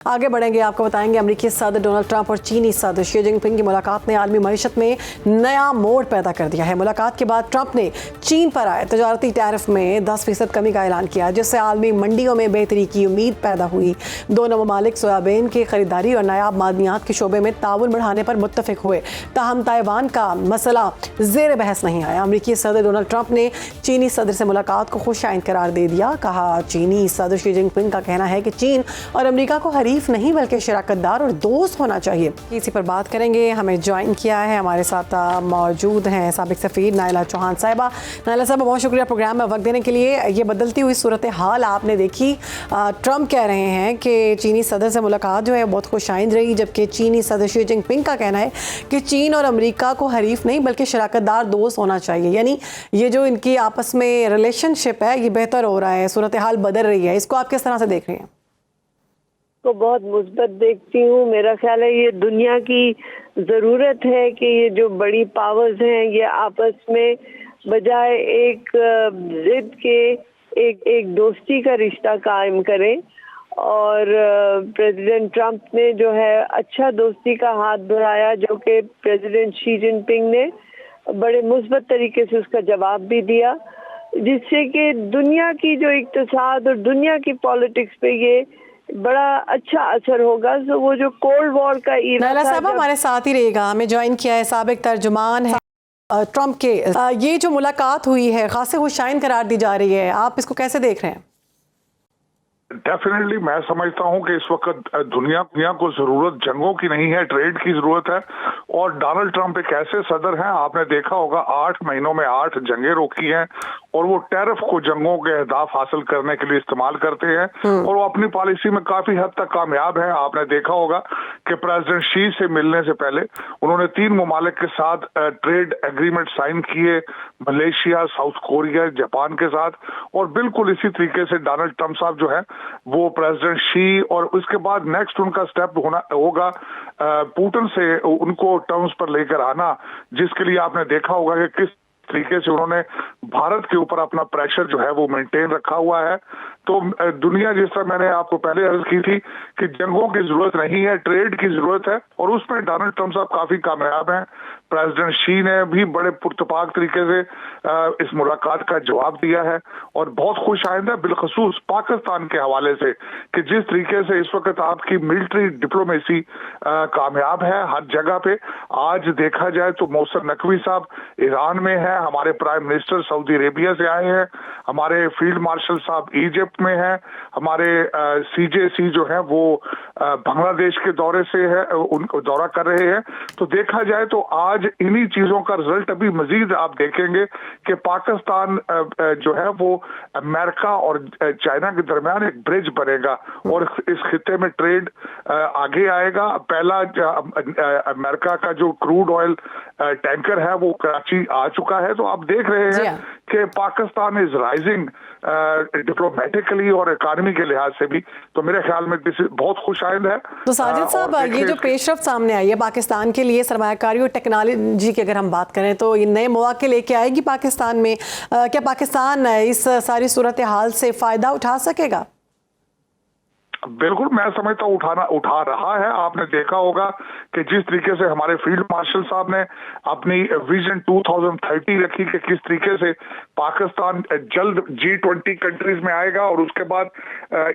आगे बढ़ेंगे, आपको बताएंगे अमेरिकी सदर डोनाल्ड ट्रंप और चीनी सदर शी जिनपिंग की मुलाकात ने आलमी मईशत में नया मोड़ पैदा कर दिया है। मुलाकात के बाद ट्रंप ने चीन पर आए तजारती टैरिफ में 10% कमी का ऐलान किया, जिससे आलमी मंडियों में बेहतरी की उम्मीद पैदा हुई। दोनों ममालिक सोयाबीन की खरीदारी और नायाब मादनियात के शोबे में ताउन बढ़ाने पर मुत्तफिक हुए। ताहम ताइवान का मसला जेर बहस नहीं आया। अमेरिकी सदर डोनाल्ड ट्रंप ने चीनी सदर से मुलाकात को खुशाइंद करार दे दिया। कहा, चीनी सदर शी जिनपिंग का कहना है कि चीन और अमेरिका को नहीं बल्कि शराकतदार और दोस्त होना चाहिए। इसी पर बात करेंगे। हमें ज्वाइन किया है, हमारे साथ मौजूद हैं साबिक सफीर नाइला चौहान साहिबा। नाइला साहबा, बहुत शुक्रिया प्रोग्राम में वक्त देने के लिए। ये बदलती हुई सूरत हाल आपने देखी। ट्रंप कह रहे हैं कि चीनी सदर से मुलाकात जो है बहुत खुशाइंद रही, जबकि चीनी सदर शी जिनपिंग का कहना है कि चीन और अमेरिका को हरीफ नहीं बल्कि शराकतदार दोस्त होना चाहिए। यानी ये जो इनकी आपस में रिलेशनशिप है ये बेहतर हो रहा है, सूरत हाल बदल रही है। इसको आप किस तरह से देख रहे हैं? को बहुत मुस्बत देखती हूँ। मेरा ख्याल है ये दुनिया की ज़रूरत है कि ये जो बड़ी पावर्स हैं ये आपस में बजाय एक जिद के एक दोस्ती का रिश्ता कायम करें। और प्रेसिडेंट ट्रंप ने जो है अच्छा दोस्ती का हाथ बढ़ाया, जो कि प्रेसिडेंट शी जिनपिंग ने बड़े मुस्बत तरीके से उसका जवाब भी दिया, जिससे कि दुनिया की जो इक़्तिसाद और दुनिया की पॉलिटिक्स पे ये बड़ा अच्छा असर होगा। तो वो जो कोल्ड वॉर का नाइला साहब हमारे साथ ही रहेगा। हमें ज्वाइन किया है साबिक तर्जुमान है ट्रंप के। ये जो मुलाकात हुई है खासे खुशाइंद करार दी जा रही है, आप इसको कैसे देख रहे हैं? डेफिनेटली मैं समझता हूं कि इस वक्त दुनिया को जरूरत जंगों की नहीं है, ट्रेड की जरूरत है। और डोनाल्ड ट्रंप एक ऐसे सदर हैं, आपने देखा होगा 8 महीनों में 8 जंगें रोकी हैं और वो टैरिफ को जंगों के अहदाफ हासिल करने के लिए इस्तेमाल करते हैं और वो अपनी पॉलिसी में काफी हद तक कामयाब है। आपने देखा होगा कि प्रेसिडेंट शी से मिलने से पहले उन्होंने 3 ममालिक के साथ ट्रेड एग्रीमेंट साइन किए, मलेशिया, साउथ कोरिया, जापान के साथ। और बिल्कुल इसी तरीके से डोनाल्ड ट्रंप साहब जो है वो प्रेसिडेंट शी और उसके बाद नेक्स्ट उनका स्टेप होगा पुतिन से उनको टर्म्स पर लेकर आना, जिसके लिए आपने देखा होगा कि किस तरीके से उन्होंने भारत के ऊपर अपना प्रेशर जो है वो मेंटेन रखा हुआ है। तो दुनिया, जिस तरह मैंने आपको पहले अर्ज की थी कि जंगों की जरूरत नहीं है, ट्रेड की जरूरत है, और उसमें डोनाल्ड ट्रंप साहब काफी कामयाब हैं। प्रेसिडेंट शी ने भी बड़े पुरतपाक तरीके से इस मुलाकात का जवाब दिया है और बहुत खुश आइंदा बिलखसूस पाकिस्तान के हवाले से कि जिस तरीके से इस वक्त आपकी मिलिट्री डिप्लोमेसी कामयाब है हर जगह पे। आज देखा जाए तो मौसम नकवी साहब ईरान में है, हमारे प्राइम मिनिस्टर सऊदी अरेबिया से आए हैं, हमारे फील्ड मार्शल साहब इजिप्ट में हैं, हमारे सीजेसी जो है वो बांग्लादेश के दौरे से है, उनको दौरा कर रहे हैं। तो देखा जाए तो आज इन्हीं चीजों का रिजल्ट अभी मजीद आप देखेंगे कि पाकिस्तान जो है वो अमेरिका और चाइना के दरमियान एक ब्रिज बनेगा और इस खिते में ट्रेड आगे आएगा। पहला अमेरिका का जो क्रूड ऑयल टैंकर है वो कराची आ चुका है। तो आप देख रहे हैं कि पाकिस्तान इज राइजिंग डिप्लोमेटिकली और इकोनॉमी के लिहाज से भी। तो मेरे ख्याल में बहुत खुशाइंद है। तो साजिद साहब, ये जो पेशरफ्त सामने आई है पाकिस्तान के लिए सरमायाकारी और टेक्नोलॉजी की अगर हम बात करें तो ये नए मौके लेके आएगी पाकिस्तान में। क्या पाकिस्तान इस सारी सूरत हाल से फायदा उठा सकेगा? बिल्कुल, मैं समझता हूँ उठा रहा है। आपने देखा होगा कि जिस तरीके से हमारे फील्ड मार्शल साहब ने अपनी विजन 2030 रखी कि किस तरीके से पाकिस्तान जल्द G20 कंट्रीज में आएगा और उसके बाद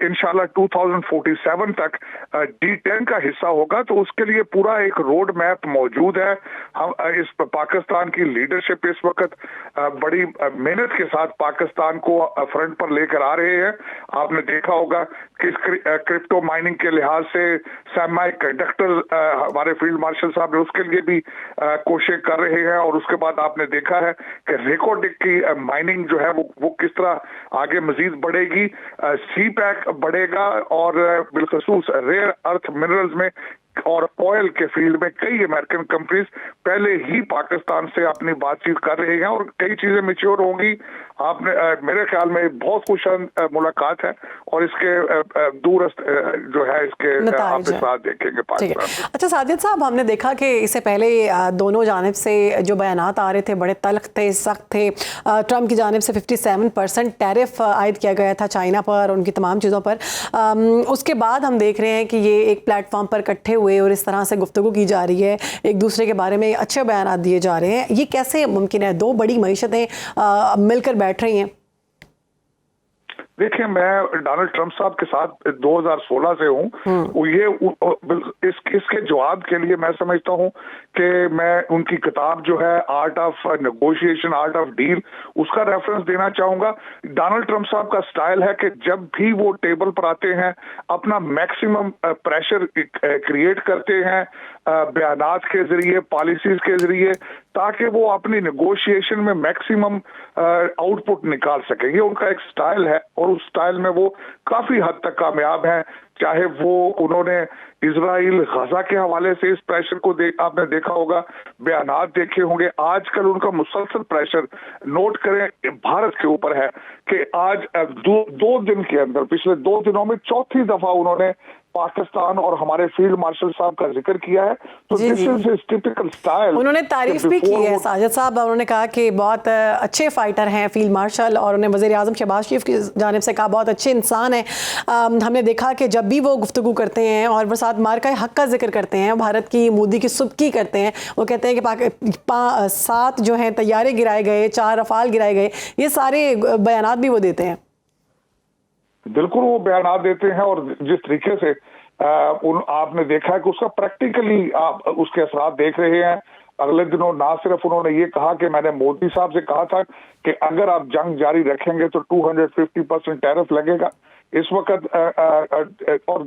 इंशाल्लाह 2047 तक D10 का हिस्सा होगा। तो उसके लिए पूरा एक रोड मैप मौजूद है। हम इस पाकिस्तान की लीडरशिप इस वक्त बड़ी मेहनत के साथ पाकिस्तान को फ्रंट पर लेकर आ रहे हैं। आपने देखा होगा कि क्रिप्टो माइनिंग के लिहाज से सेमी कंडक्टर हमारे फील्ड मार्शल साहब ने उसके लिए भी कोशिश कर रहे हैं। और उसके बाद आपने देखा है कि रेकोडिक की माइनिंग जो है वो किस तरह आगे मजीद बढ़ेगी, सी पैक बढ़ेगा और बिलखसूस रेयर अर्थ मिनरल्स में और ऑयल के फील्ड में कई अमेरिकन कंपनीज पहले ही पाकिस्तान से अपनी बातचीत कर रही हैं और कई चीजें मैच्योर होंगी। आपने मेरे ख्याल में बहुत खुश मुलाकात है और इसके दूरस्थ जो है इसके आप साथ देखेंगे पाकिस्तान। अच्छा साजिद साहब, हमने देखा कि इससे पहले दोनों जानिब से जो बयानात आ रहे थे बड़े तल्ख थे, सख्त थे। ट्रंप की जानिब से 57% टैरिफ आयद किया गया था चाइना पर, उनकी तमाम चीज़ों पर। उसके बाद हम देख रहे हैं कि ये एक प्लेटफॉर्म पर इकट्ठे हुए और इस तरह से गुफ्तगू की जा रही है, एक दूसरे के बारे में अच्छे बयान दिए जा रहे हैं। ये कैसे मुमकिन है? दो बड़ी मईशतें मिलकर बैठ रही हैं। देखिए, मैं डोनाल्ड ट्रंप साहब के साथ 2016 से हूँ। ये इसके जवाब के लिए मैं समझता हूँ कि मैं उनकी किताब जो है art of negotiation, art of deal, उसका रेफरेंस देना चाहूंगा। डोनाल्ड ट्रंप साहब का स्टाइल है कि जब भी वो टेबल पर आते हैं अपना मैक्सिमम प्रेशर क्रिएट करते हैं बयानात के जरिए, पॉलिसीज के जरिए, ताकि वो अपनी नेगोशिएशन में मैक्सिमम आउटपुट निकाल सके। ये उनका एक स्टाइल है और उस स्टाइल में वो काफी हद तक कामयाब हैं। चाहे वो उन्होंने इजराइल गजा के हवाले से इस प्रेशर को आपने देखा होगा, बयानात देखे होंगे। आजकल उनका मुसलसल प्रेशर नोट करें भारत के ऊपर है कि आज दो दिन के अंदर, पिछले 2 दिनों में चौथी दफा उन्होंने पाकिस्तान और हमारे फील्ड मार्शल साहब का जिक्र किया है। तो this is his typical style. उन्होंने तारीफ भी की है साजिद साहब, उन्होंने कहा कि बहुत अच्छे फाइटर हैं फील्ड मार्शल, और उन्होंने वज़ीर आज़म शहबाज शरीफ की जानिब से कहा बहुत अच्छे इंसान हैं। हमने देखा कि जब भी वो गुफ्तगू करते हैं और वो साथ मार्का हक का जिक्र करते हैं, भारत की मोदी की सुबकी करते हैं, वो कहते हैं कि 7 जो हैं तैयारे गिराए गए, 4 रफाल गिराए गए, ये सारे बयानात भी वो देते हैं। बिल्कुल वो बयान देते हैं और जिस तरीके से आपने देखा है कि उसका प्रैक्टिकली आप उसके असरात देख रहे हैं। अगले दिनों ना सिर्फ उन्होंने ये कहा कि मैंने मोदी साहब से कहा था कि अगर आप जंग जारी रखेंगे तो 250% टैरिफ लगेगा इस वक्त। और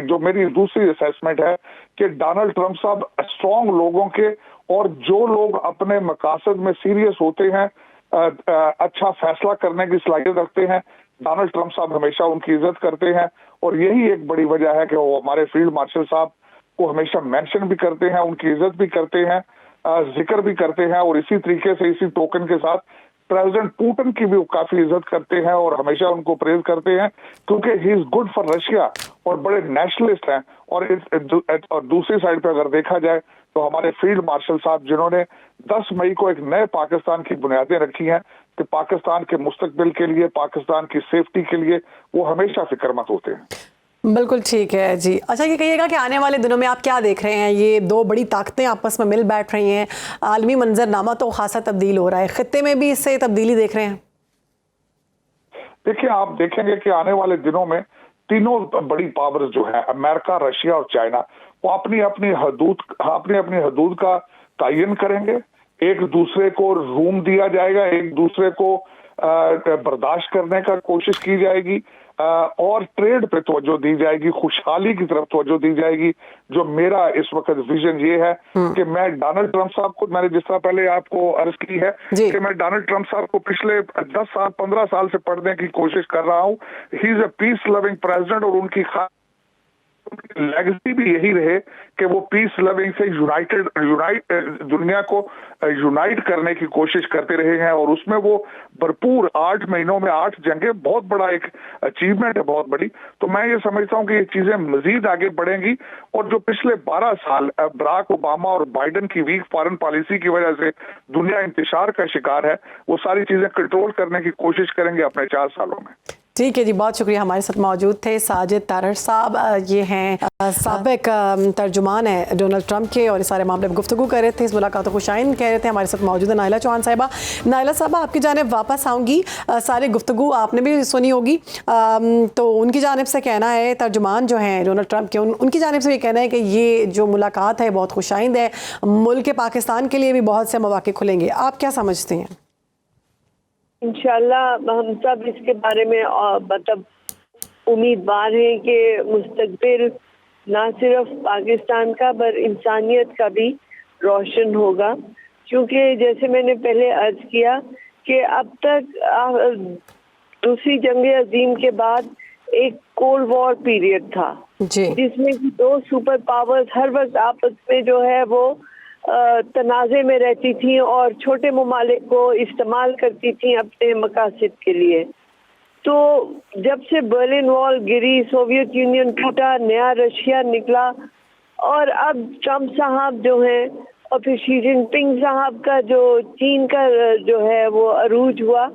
जो मेरी दूसरी असेसमेंट है कि डोनाल्ड ट्रंप साहब स्ट्रॉन्ग लोगों के, और जो लोग अपने मकासद में सीरियस होते हैं, अच्छा फैसला करने की सलाहियत रखते हैं, डोनाल्ड ट्रंप साहब हमेशा उनकी इज्जत करते हैं। और यही एक बड़ी वजह है कि वो हमारे फील्ड मार्शल साहब को हमेशा मेंशन भी करते हैं, उनकी इज्जत भी करते हैं, जिक्र भी करते हैं। और इसी तरीके से, इसी टोकन के साथ प्रेसिडेंट पुतिन की भी काफी इज्जत करते हैं और हमेशा उनको प्रेज करते हैं, क्योंकि he is good for Russia और बड़े नेशनलिस्ट हैं। और दूसरी साइड पे अगर देखा जाए तो हमारे फील्ड मार्शल साहब, जिन्होंने 10 मई को एक नए पाकिस्तान की बुनियादें रखी हैं कि पाकिस्तान के मुस्तकबिल के लिए, पाकिस्तान की सेफ्टी के लिए वो हमेशा फिक्रमंद होते हैं। बिल्कुल ठीक है जी। अच्छा ये कहिएगा कि आने वाले दिनों में आप क्या देख रहे हैं? ये दो बड़ी ताकतें आपस में मिल बैठ रही हैं, आलमी मंजरनामा तो खासा तब्दील हो रहा है, खित्ते में भी इससे तब्दीली देख रहे हैं? देखिए, आप देखेंगे कि आने वाले दिनों में तीनों बड़ी पावर्स जो है, अमेरिका, रशिया और चाइना, वो अपनी अपनी हदूद का तयन करेंगे। एक दूसरे को रूम दिया जाएगा, एक दूसरे को बर्दाश्त करने का कोशिश की जाएगी और ट्रेड पे तवज्जो दी जाएगी, खुशहाली की तरफ तवज्जो दी जाएगी। जो मेरा इस वक्त विजन ये है कि मैं डोनाल्ड ट्रंप साहब को, मैंने जिस तरह पहले आपको अर्ज की है कि मैं डोनाल्ड ट्रंप साहब को पिछले 10 साल 15 साल से पढ़ने की कोशिश कर रहा हूँ। He is a peace loving president और उनकी लेगेसी भी यही रहे कि वो पीस लविंग से दुनिया को यूनाइट करने की कोशिश करते रहे हैं। और उसमें वो भरपूर 8 महीनों में 8 जंगें, बहुत बड़ा एक अचीवमेंट है, बहुत बड़ी। तो मैं ये समझता हूँ कि ये चीजें मजीद आगे बढ़ेंगी और जो पिछले 12 साल बराक ओबामा और बाइडेन की वीक फॉरेन पॉलिसी की वजह से दुनिया इंतशार का शिकार है, वो सारी चीजें कंट्रोल करने की कोशिश करेंगे अपने 4 सालों में। ठीक है जी, बहुत शुक्रिया। हमारे साथ मौजूद थे साजिद तारड़ साहब, ये हैं साबिक तर्जुमान है डोनाल्ड ट्रंप के, और इस सारे मामले में गुफ्तगू कर रहे थे, इस मुलाकात को शाइन कह रहे थे। हमारे साथ मौजूद है नाइला चौहान साहिबा। नाइला साहबा, आपकी जानिब वापस आऊँगी, सारी गुफ्तगू आपने भी सुनी होगी, तो उनकी जानिब से कहना है, तर्जुमान जो हैं डोनाल्ड ट्रंप के, उनकी जानिब से ये कहना है कि ये जो मुलाकात है बहुत खुशाइंद है, मुल्क पाकिस्तान के लिए भी बहुत से मौके खुलेंगे। आप क्या समझते हैं? इंशाल्लाह हम सब इसके बारे में मतलब उम्मीदवार हैं कि मुस्तकबिल ना सिर्फ पाकिस्तान का पर इंसानियत का भी रोशन होगा। क्योंकि जैसे मैंने पहले अर्ज किया कि अब तक दूसरी जंग अजीम के बाद एक कोल्ड वॉर पीरियड था जी जिसमें कि दो सुपर पावर्स हर वक्त आपस में जो है वो तनाज़े में रहती थी और छोटे ममालिक को इस्तेमाल करती थी अपने मकासद के लिए। तो जब से बर्लिन वॉल गिरी, सोवियत यूनियन टूटा, नया रशिया निकला और अब ट्रम्प साहब जो हैं और फिर शी जिनपिंग साहब का जो चीन का जो है वो अरूज हुआ,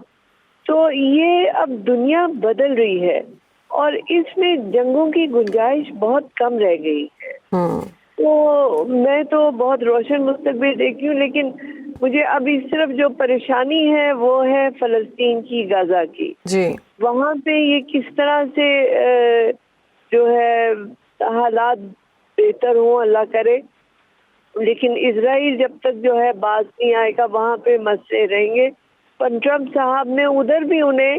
तो ये अब दुनिया बदल रही है और इसमें जंगों की गुंजाइश बहुत कम रह गई है। तो मैं तो बहुत रोशन मुस्तकबिल देखती हूँ, लेकिन मुझे अभी सिर्फ जो परेशानी है वो है फलस्तीन की, गाजा की। जी वहाँ पे ये किस तरह से जो है हालात बेहतर हो, अल्लाह करे। लेकिन इजराइल जब तक जो है बाज नहीं आएगा वहाँ पे मसले रहेंगे। पर ट्रम्प साहब ने उधर भी उन्हें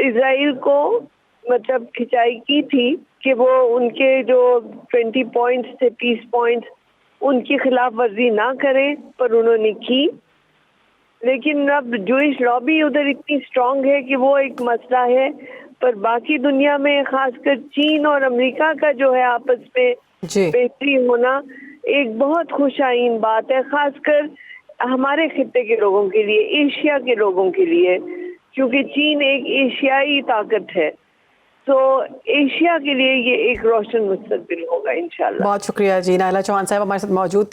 इजराइल को मतलब खिंचाई की थी कि वो उनके जो 20 पॉइंट्स थे, पीस पॉइंट्स, उनकी खिलाफ वर्जी ना करें, पर उन्होंने की। लेकिन अब जूइश लॉबी उधर इतनी स्ट्रांग है कि वो एक मसला है, पर बाकी दुनिया में खासकर चीन और अमेरिका का जो है आपस में जी बेहतरी होना एक बहुत खुशाइन बात है, खासकर हमारे खित्ते के लोगों के लिए, एशिया के लोगों के लिए, क्योंकि चीन एक एशियाई ताकत है। तो एशिया के लिए ये एक रोशन मुस्तकबिल होगा इंशाल्लाह। बहुत शुक्रिया जी। नायला चौहान साहब हमारे साथ मौजूद